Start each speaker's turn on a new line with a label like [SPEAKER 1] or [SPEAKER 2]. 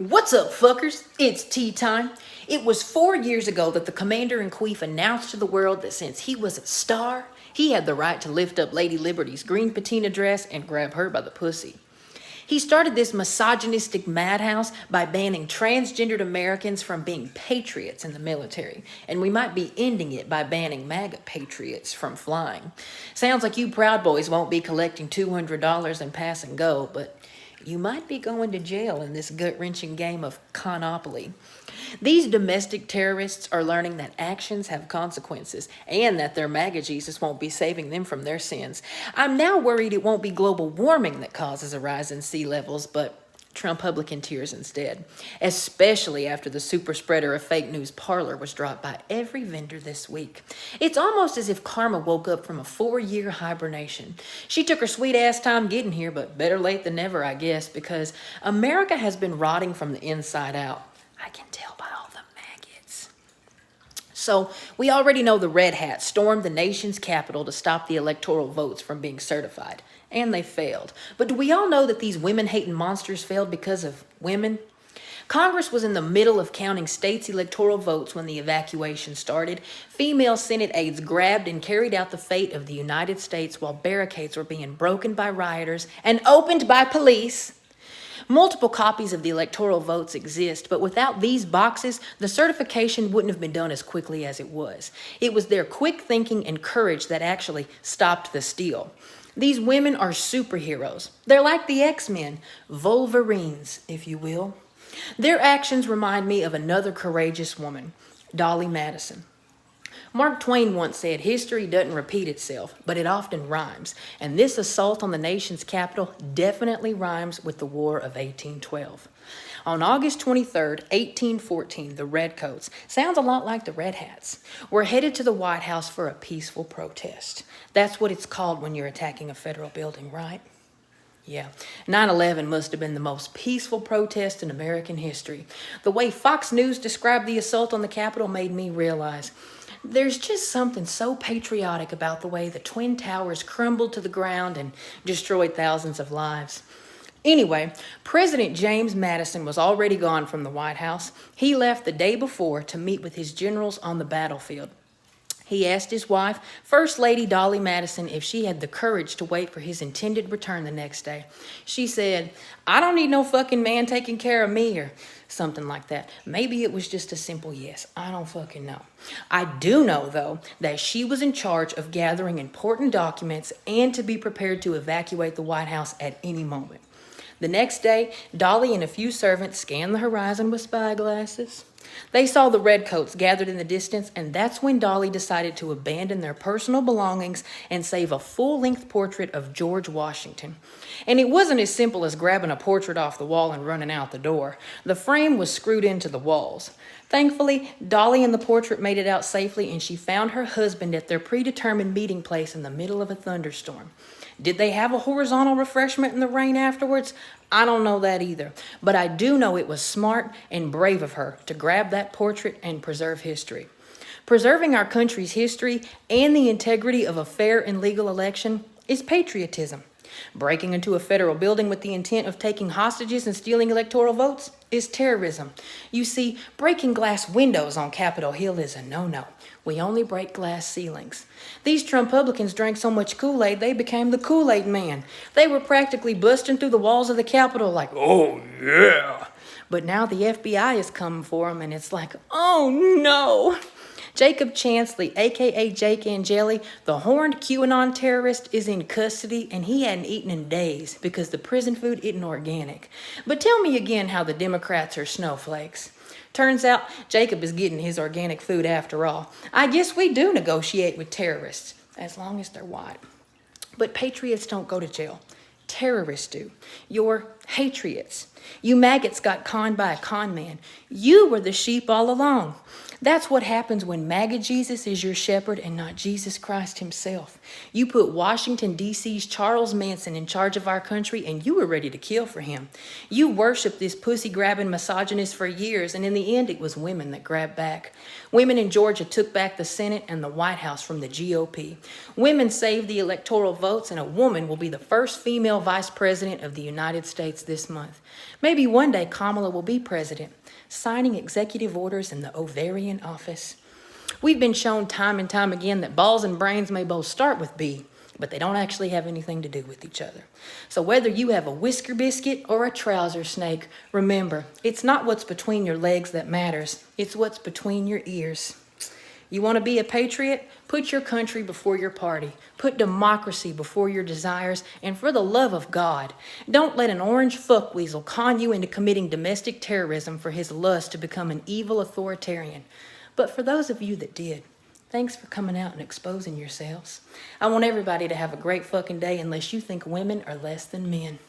[SPEAKER 1] What's up, fuckers? It's tea time. It was 4 years ago that the Commander-in-Chief announced to the world that since he was a star, he had the right to lift up Lady Liberty's green patina dress and grab her by the pussy. He started this misogynistic madhouse by banning transgendered Americans from being patriots in the military, and we might be ending it by banning MAGA patriots from flying. Sounds like you Proud Boys won't be collecting $200 and pass and go, but you might be going to jail in this gut-wrenching game of Conopoly. These domestic terrorists are learning that actions have consequences and that their MAGA Jesus won't be saving them from their sins. I'm now worried it won't be global warming that causes a rise in sea levels, but Trumpublican tears instead, especially after the super spreader of fake news Parler was dropped by every vendor this week. It's almost as if karma woke up from a 4-year hibernation. She took her sweet ass time getting here, but better late than never, I guess, because America has been rotting from the inside out. I can tell by all the maggots. So, we already know the Red Hats stormed the nation's capital to stop the electoral votes from being certified. And they failed. But do we all know that these women-hating monsters failed because of women? Congress was in the middle of counting states' electoral votes when the evacuation started. Female Senate aides grabbed and carried out the fate of the United States while barricades were being broken by rioters and opened by police. Multiple copies of the electoral votes exist, but without these boxes, the certification wouldn't have been done as quickly as it was. It was their quick thinking and courage that actually stopped the steal. These women are superheroes. They're like the X-Men, Wolverines, if you will. Their actions remind me of another courageous woman, Dolly Madison. Mark Twain once said, "History doesn't repeat itself, but it often rhymes." And this assault on the nation's capital definitely rhymes with the War of 1812. On August 23rd, 1814, the Redcoats, sounds a lot like the Red Hats, were headed to the White House for a peaceful protest. That's what it's called when you're attacking a federal building, right? Yeah, 9/11 must have been the most peaceful protest in American history. The way Fox News described the assault on the Capitol made me realize there's just something so patriotic about the way the Twin Towers crumbled to the ground and destroyed thousands of lives. Anyway, President James Madison was already gone from the White House. He left the day before to meet with his generals on the battlefield. He asked his wife, First Lady Dolly Madison, if she had the courage to wait for his intended return the next day. She said, "I don't need no fucking man taking care of me," or something like that. Maybe it was just a simple yes. I don't fucking know. I do know, though, that she was in charge of gathering important documents and to be prepared to evacuate the White House at any moment. The next day, Dolly and a few servants scanned the horizon with spyglasses. They saw the redcoats gathered in the distance, and that's when Dolly decided to abandon their personal belongings and save a full-length portrait of George Washington. And it wasn't as simple as grabbing a portrait off the wall and running out the door. The frame was screwed into the walls. Thankfully, Dolly and the portrait made it out safely, and she found her husband at their predetermined meeting place in the middle of a thunderstorm. Did they have a horizontal refreshment in the rain afterwards? I don't know that either, but I do know it was smart and brave of her to grab that portrait and preserve history. Preserving our country's history and the integrity of a fair and legal election is patriotism. Breaking into a federal building with the intent of taking hostages and stealing electoral votes is terrorism. You see, breaking glass windows on Capitol Hill is a no-no. We only break glass ceilings. These Trumpublicans drank so much Kool-Aid, they became the Kool-Aid man. They were practically busting through the walls of the Capitol like, "Oh, yeah." But now the FBI is coming for them, and it's like, oh, no. Jacob Chansley, a.k.a. Jake Angeli, the horned QAnon terrorist, is in custody, and he hadn't eaten in days because the prison food isn't organic. But tell me again how the Democrats are snowflakes. Turns out Jacob is getting his organic food after all. I guess we do negotiate with terrorists, as long as they're white. But patriots don't go to jail. Terrorists do. You're Hatetriots. You maggots got conned by a con man. You were the sheep all along. That's what happens when MAGA Jesus is your shepherd and not Jesus Christ himself. You put Washington, D.C.'s Charles Manson in charge of our country, and you were ready to kill for him. You worshiped this pussy-grabbing misogynist for years, and in the end, it was women that grabbed back. Women in Georgia took back the Senate and the White House from the GOP. Women saved the electoral votes, and a woman will be the first female vice president of the United States this month. Maybe one day Kamala will be president, signing executive orders in the ovarian office. We've been shown time and time again that balls and brains may both start with B, but they don't actually have anything to do with each other. So whether you have a whisker biscuit or a trouser snake, remember, it's not what's between your legs that matters, it's what's between your ears. You want to be a patriot? Put your country before your party. Put democracy before your desires. And for the love of God, don't let an orange fuckweasel con you into committing domestic terrorism for his lust to become an evil authoritarian. But for those of you that did, thanks for coming out and exposing yourselves. I want everybody to have a great fucking day unless you think women are less than men.